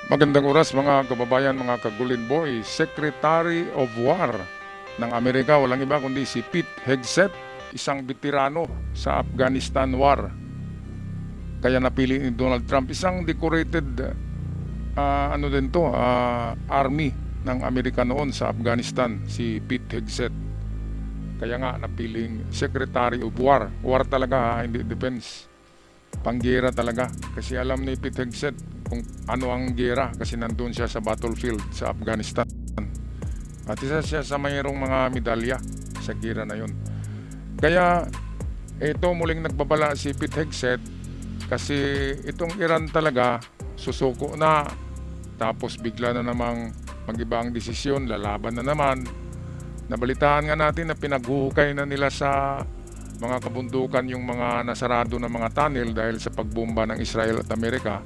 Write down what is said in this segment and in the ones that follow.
Magandang oras mga kababayan, mga kagulin boy. Secretary of War ng Amerika, walang iba kundi si Pete Hegseth, isang veterano sa Afghanistan War. Kaya napili ni Donald Trump, isang decorated army ng Amerika noon sa Afghanistan, si Pete Hegseth. Kaya nga napiling Secretary of War. War talaga ha, hindi defense. Panggera talaga. Kasi alam ni Pete Hegseth kung ano ang gera kasi nandun siya sa battlefield sa Afghanistan. At isa siya sa mayroong mga medalya sa gera na yun. Kaya ito muling nagbabala si Pete Hegseth kasi itong Iran talaga susuko na, tapos bigla na namang mag-iba ang desisyon, lalaban na naman. Nabalitaan nga natin na pinaghuhukay na nila sa mga kabundukan yung mga nasarado na mga tunnel dahil sa pagbomba ng Israel at Amerika,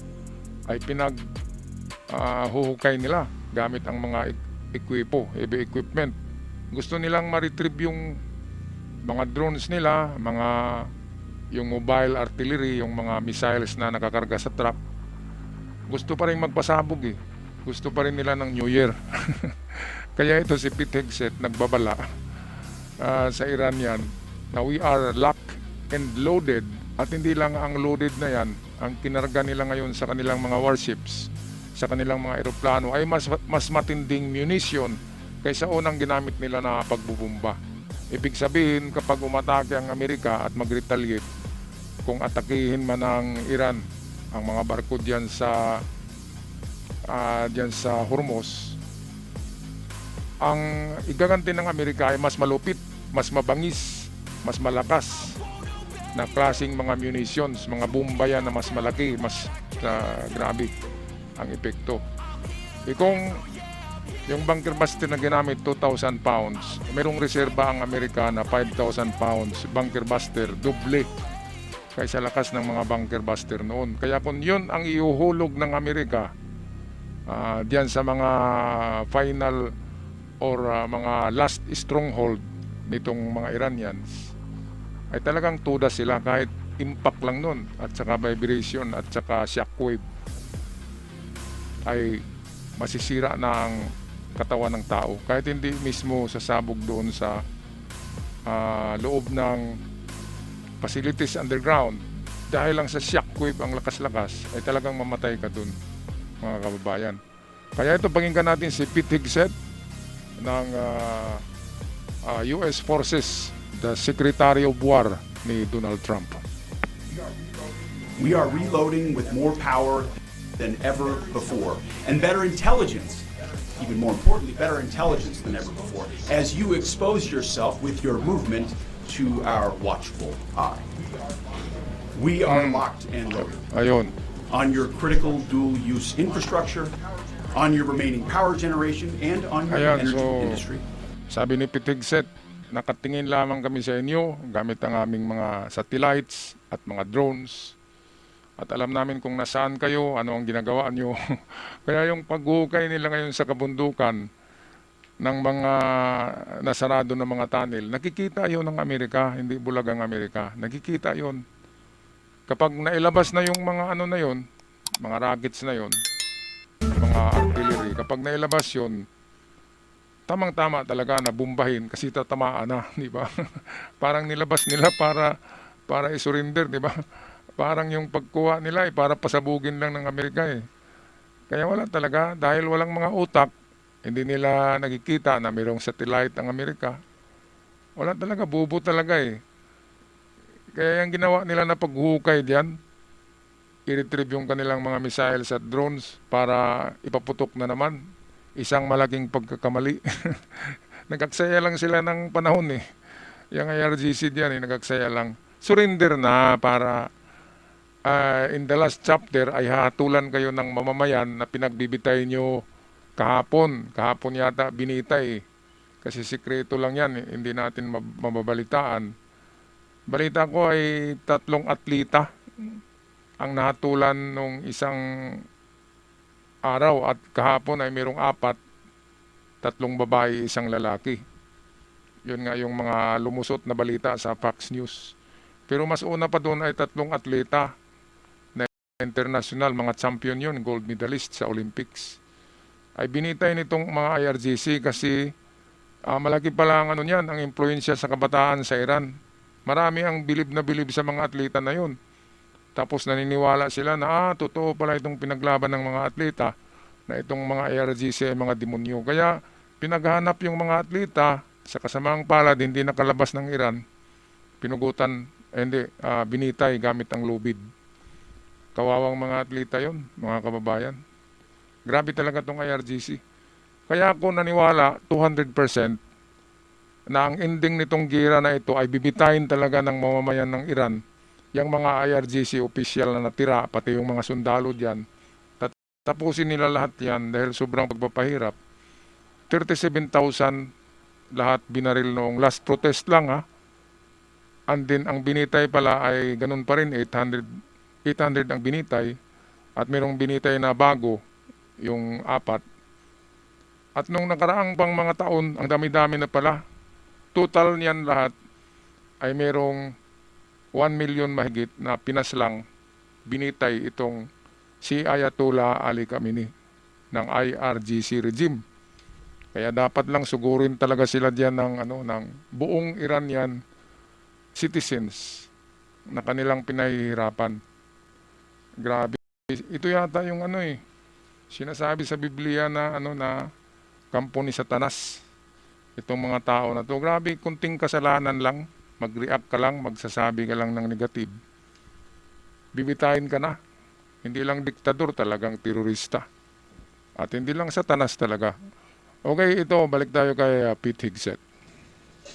ay pinaghuhukay nila gamit ang mga heavy equipment. Gusto nilang ma-retrieve yung mga drones nila, yung mobile artillery, yung mga missiles na nakakarga sa truck. Gusto pa rin magpasabog eh. Gusto pa rin nila ng New Year. Kaya ito si Pete Hegseth nagbabala sa Iranian na we are locked and loaded, at hindi lang ang loaded na yan, ang kinarga nila ngayon sa kanilang mga warships, sa kanilang mga eroplano ay mas matinding munition kaysa unang ginamit nila na pagbubumba. Ibig sabihin, kapag umatake ang Amerika at mag-retaliate, kung atakihin man ng Iran ang mga barko diyan sa Hormuz, ang igaganti ng Amerika ay mas malupit, mas mabangis, mas malakas na klaseng mga munitions, mga bomba yan na mas malaki, mas grabe ang epekto. Kung yung bunker buster na ginamit 2,000 pounds, merong reserba ang Amerika na 5,000 pounds bunker buster, doble kaysa lakas ng mga bunker buster noon. Kaya kung yun ang iuhulog ng Amerika diyan sa mga final or mga last stronghold nitong mga Iranians, ay talagang tuda sila kahit impact lang nun, at saka vibration at saka shockwave ay masisira na ang katawan ng tao kahit hindi mismo sasabog doon sa loob ng facilities underground. Dahil lang sa shockwave ang lakas-lakas ay talagang mamatay ka dun, mga kababayan. Kaya ito, pakinggan natin si Pete Hegseth ng US Forces, the Secretary of War ni Donald Trump. We are reloading with more power than ever before, and better intelligence, even more importantly, better intelligence than ever before, as you expose yourself with your movement to our watchful eye. We are locked and loaded Ayun. on your critical dual-use infrastructure, on your remaining power generation, and on your Ayan, energy so industry. sabi ni Pete Hegseth, nakatingin lamang kami sa inyo gamit ang aming mga satellites at mga drones. At alam namin kung nasaan kayo, ano ang ginagawa nyo. Kaya yung paghukay nila ngayon sa kabundukan ng mga nasarado na mga tunnel, nakikita yon ng Amerika, hindi bulag ang Amerika. Nakikita yon. Kapag nailabas na yung mga ano na yon, mga rockets na yon, mga artillery, kapag nailabas yon, tamang-tama talaga na bumbahin kasi tatamaan na, di ba? Parang nilabas nila para i-surrender, di ba? Parang yung pagkuha nila ay para pasabugin lang ng Amerika eh. Kaya wala talaga, dahil walang mga utak, hindi nila nakikita na mayroong satellite ang Amerika. Wala talaga, bubo talaga eh. Kaya yung ginawa nila na paghukay diyan, i-retrieve yung kanilang mga missiles at drones para ipaputok na naman. Isang malaking pagkakamali. Nagaksaya lang sila ng panahon eh. Yung IRGC diyan eh, nagaksaya lang. Surrender na para in the last chapter ay hahatulan kayo ng mamamayan na pinagbibitay nyo kahapon. Kahapon yata binitay eh. Kasi sikreto lang yan eh. Hindi natin mababalitaan. Balita ko ay 3 atleta ang nahatulan nung isang araw, at kahapon ay mayroong 4, 3 babae, 1 lalaki. Yun nga yung mga lumusot na balita sa Fox News. Pero mas una pa doon ay 3 atleta na international, mga champion yun, gold medalist sa Olympics. Ay binitay nitong mga IRGC kasi malaki pala ang ano niyan, ang impluensya sa kabataan sa Iran. Marami ang bilib sa mga atleta na yun. Tapos naniniwala sila na totoo pala itong pinaglaban ng mga atleta na itong mga IRGC ay mga demonyo. Kaya pinaghanap yung mga atleta sa kasamaang palad, hindi nakalabas ng Iran, pinugutan, binitay gamit ang lubid. Kawawang mga atleta yon, mga kababayan. Grabe talaga itong IRGC. Kaya ako naniwala 200% na ang ending nitong gira na ito ay bibitayin talaga ng mamamayan ng Iran, yung mga IRGC official na natira, pati yung mga sundalo dyan. Tapusin nila lahat yan dahil sobrang pagpapahirap. 37,000 lahat binaril noong last protest lang And then ang binitay pala ay ganun pa rin, 800 ang binitay at mayroong binitay na bago, yung 4. At nung nakaraang pang mga taon, ang dami-dami na pala. Total niyan lahat ay mayroong 1 million mahigit na pinaslang binitay itong si Ayatollah Ali Khamenei ng IRGC regime. Kaya dapat lang sugurin talaga sila diyan ng buong Iranian citizens na kanilang pinahihirapan. Grabe. Ito yata yung sinasabi sa Biblia na na kampo ni Satanas. Itong mga tao na to, grabe, kunting kasalanan lang, mag-react ka lang, magsasabi ka lang ng negative. Bibitayin ka na. Hindi lang diktador, talagang terorista. At hindi lang Satanas talaga. Okay, ito, balik tayo kay Pete Hegseth.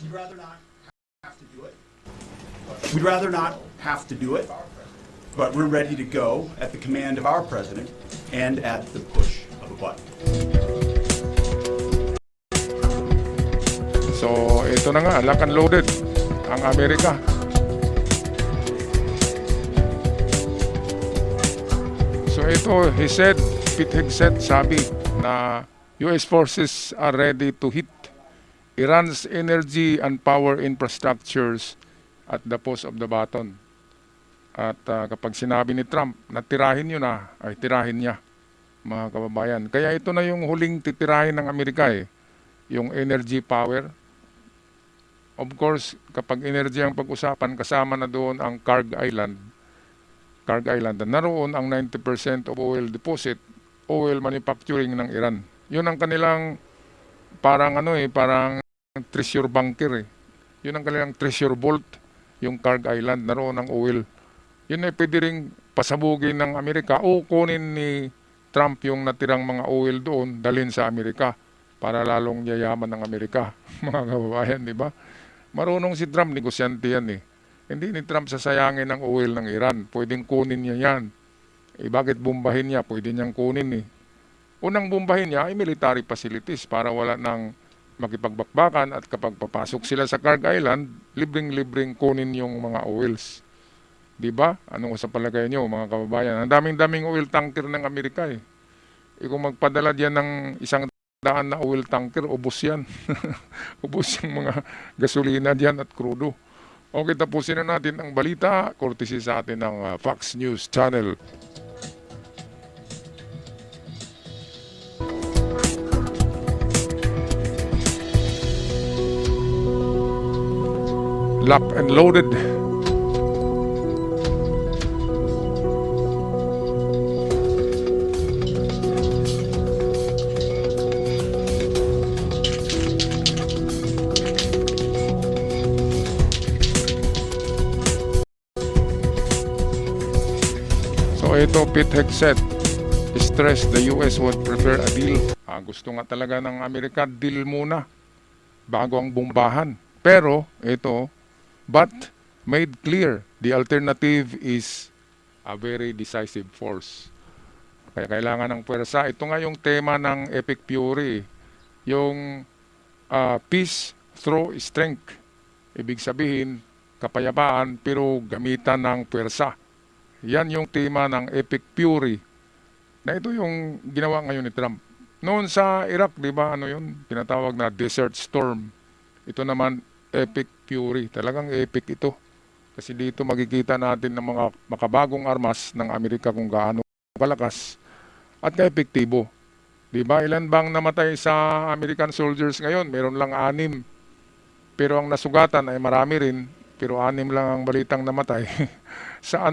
We'd rather not have to do it. We'd rather not have to do it, but we're ready to go at the command of our president and at the push of a button. So, ito na nga, lock and loaded ang Amerika. So, ito, Pete Hegseth sabi na US forces are ready to hit Iran's energy and power infrastructures at the push of the button. At kapag sinabi ni Trump na tirahin nyo na, ay tirahin niya, mga kababayan. Kaya ito na yung huling titirahin ng Amerika yung energy power. Of course, kapag energy ang pag-usapan, kasama na doon ang Kharg Island. Kharg Island, naroon ang 90% of oil deposit, oil manufacturing ng Iran. Yun ang kanilang parang parang treasure bunker Yun ang kanilang treasure vault, yung Kharg Island, naroon ang oil. Yun ay pwede ring pasabugin ng Amerika o kunin ni Trump yung natirang mga oil doon, dalhin sa Amerika para lalong yayaman ng Amerika. Mga kababayan, di ba? Marunong si Trump, negosyante yan Hindi ni Trump sasayangin ang oil ng Iran. Pwedeng kunin niya yan. Bakit bombahin niya? Pwede niyang kunin Unang bombahin niya ay military facilities para wala nang makipagbakbakan at kapag papasok sila sa Kharg Island, libreng-libreng kunin yung mga oils. Di ba? Anong sa palagay niyo, mga kababayan? Ang daming-daming oil tanker ng Amerika Kung magpadala diyan ng 100 na oil tanker, ubos yan. Ubos yung mga gasolina diyan at krudo. Okay, tapusin na natin ang balita, courtesy sa atin ng Fox News Channel. Lock and loaded. So ito, Pete Hegseth stressed the US would prefer a deal. Gusto nga talaga ng Amerika, deal muna bago ang bombahan. Pero ito, but made clear the alternative is a very decisive force. Kaya kailangan ng puwersa. Ito nga yung tema ng Epic Fury. Yung peace through strength. Ibig sabihin, kapayapaan pero gamitan ng puwersa. Yan yung tema ng Epic Fury. Na ito yung ginawa ngayon ni Trump. Noon sa Iraq, di ba, tinatawag na Desert Storm. Ito naman, Epic Fury. Talagang epic ito. Kasi dito makikita natin ng mga makabagong armas ng Amerika kung gaano kalakas at kaepektibo. Di ba? Ilan bang namatay sa American soldiers ngayon? Meron lang 6. Pero ang nasugatan ay marami rin. Pero 6 lang ang balitang namatay. Sa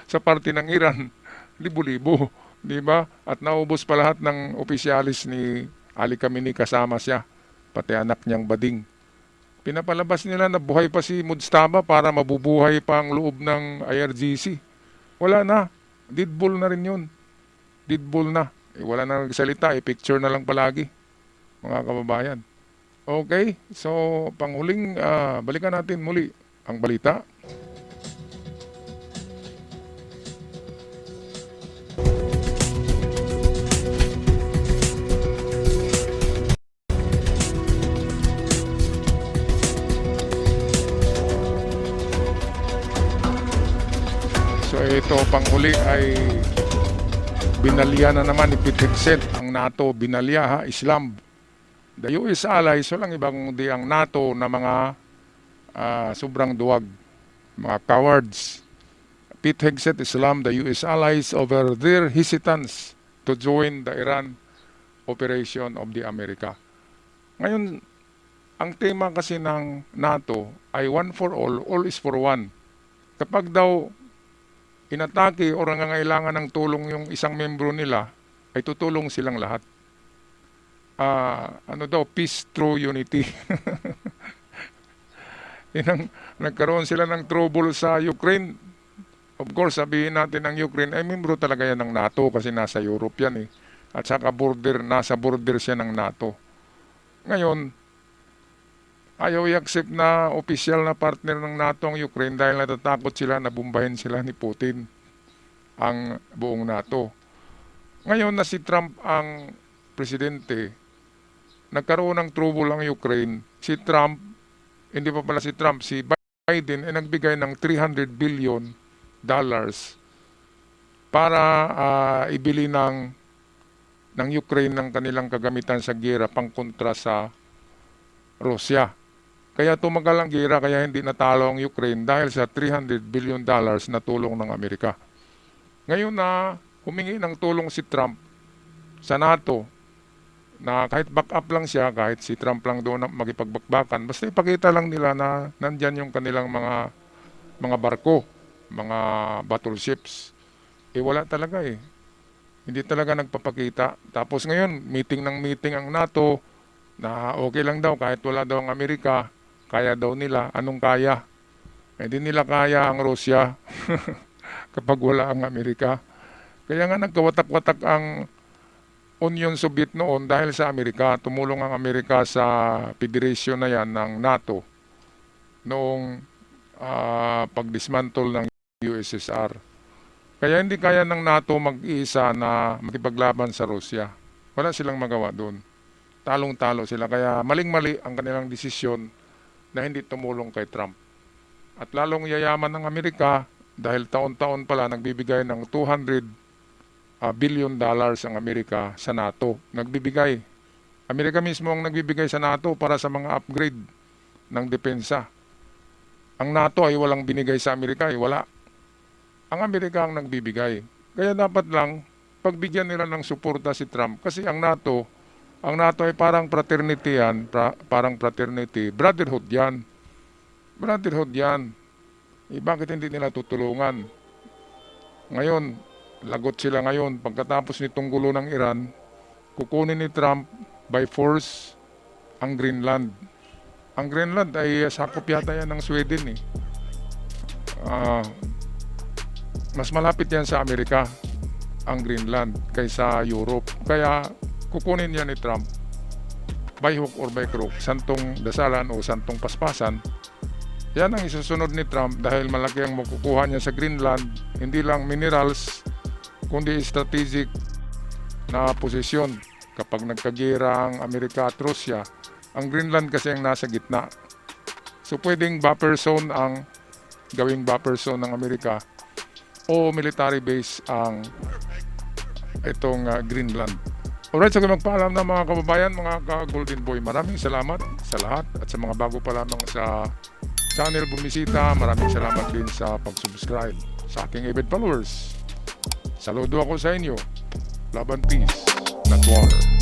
sa parte ng Iran, libo-libo. Di ba? At naubos pa lahat ng opisyalis ni Ali Khamenei, kasama siya. Pati anak niyang bading. Pinapalabas nila na buhay pa si Mujtaba para mabubuhay pa ang loob ng IRGC. Wala na. Deadball na rin yun. Deadball na. Wala na nagsalita. Picture na lang palagi. Mga kababayan. Okay. So, panghuling, balikan natin muli ang balita. So ito panghuli ay binalya na naman ni Pete Hegseth ang NATO, binalya ha, Islam. The US allies, walang ibang di ang NATO na mga sobrang duwag, mga cowards. Pete Hegseth, Islam, the US allies over their hesitance to join the Iran operation of the America. Ngayon, ang tema kasi ng NATO ay one for all is for one. Kapag daw inatake o nangangailangan ng tulong yung isang membro nila, ay tutulong silang lahat. Peace through unity. Nagkaroon sila ng trouble sa Ukraine. Of course, sabihin natin ng Ukraine, ay membro talaga yan ng NATO kasi nasa Europe yan eh. At saka nasa border siya ng NATO. Ngayon, ayaw i-accept na opisyal na partner ng NATO ang Ukraine dahil natatakot sila na bumbahin sila ni Putin ang buong NATO. Ngayon na si Trump ang presidente, nagkaroon ng trouble ang Ukraine. Si Trump, hindi pa pala si Trump, si Biden ay nagbigay ng $300 billion para ibili ng Ukraine ng kanilang kagamitan sa giyera pangkontra sa Russia. Kaya tumagal ang giyera, kaya hindi natalo ang Ukraine dahil sa $300 billion na tulong ng Amerika. Ngayon na humingi ng tulong si Trump sa NATO, na kahit back up lang siya, kahit si Trump lang doon na magipagbakbakan, basta ipakita lang nila na nandyan yung kanilang mga barko, mga battleships. Wala talaga eh. Hindi talaga nagpapakita. Tapos ngayon, meeting ang NATO, na okay lang daw kahit wala daw ang Amerika, kaya daw nila. Anong kaya? Hindi nila kaya ang Russia kapag wala ang Amerika. Kaya nga nagkawatak-watak ang Union Soviet noon dahil sa Amerika. Tumulong ang Amerika sa federation na yan ng NATO noong pagdismantle ng USSR. Kaya hindi kaya ng NATO mag-iisa na makipaglaban sa Russia. Wala silang magawa doon. Talong-talo sila. Kaya maling-mali ang kanilang desisyon na hindi tumulong kay Trump. At lalong yayaman ng Amerika dahil taon-taon pala nagbibigay ng $200 billion ang Amerika sa NATO. Nagbibigay. Amerika mismo ang nagbibigay sa NATO para sa mga upgrade ng depensa. Ang NATO ay walang binigay sa Amerika. Wala. Ang Amerika ang nagbibigay. Kaya dapat lang pagbigyan nila ng suporta si Trump. Kasi ang NATO ay parang fraternity yan. Parang fraternity. Brotherhood yan. Brotherhood yan. Bakit hindi nila tutulungan? Ngayon, lagot sila ngayon. Pagkatapos nitong gulo ng Iran, kukunin ni Trump by force ang Greenland. Ang Greenland ay sakop yata yan ng Sweden eh. Mas malapit yan sa Amerika, ang Greenland, kaysa Europe. Kaya kukunin yan ni Trump by hook or by crook, santong dasalan o santong paspasan. Yan ang isusunod ni Trump dahil malaki ang makukuha niya sa Greenland, hindi lang minerals, kundi strategic na posisyon. Kapag nagkagera ang Amerika at Russia, ang Greenland kasi ang nasa gitna. So pwedeng buffer zone ang gawing buffer zone ng Amerika o military base ang itong Greenland. Alright, so magpaalam na mga kababayan, mga ka-Golden Boy. Maraming salamat sa lahat at sa mga bago pa lamang sa channel bumisita. Maraming salamat din sa pag-subscribe sa aking avid followers. Saludo ako sa inyo. Love and peace, not water.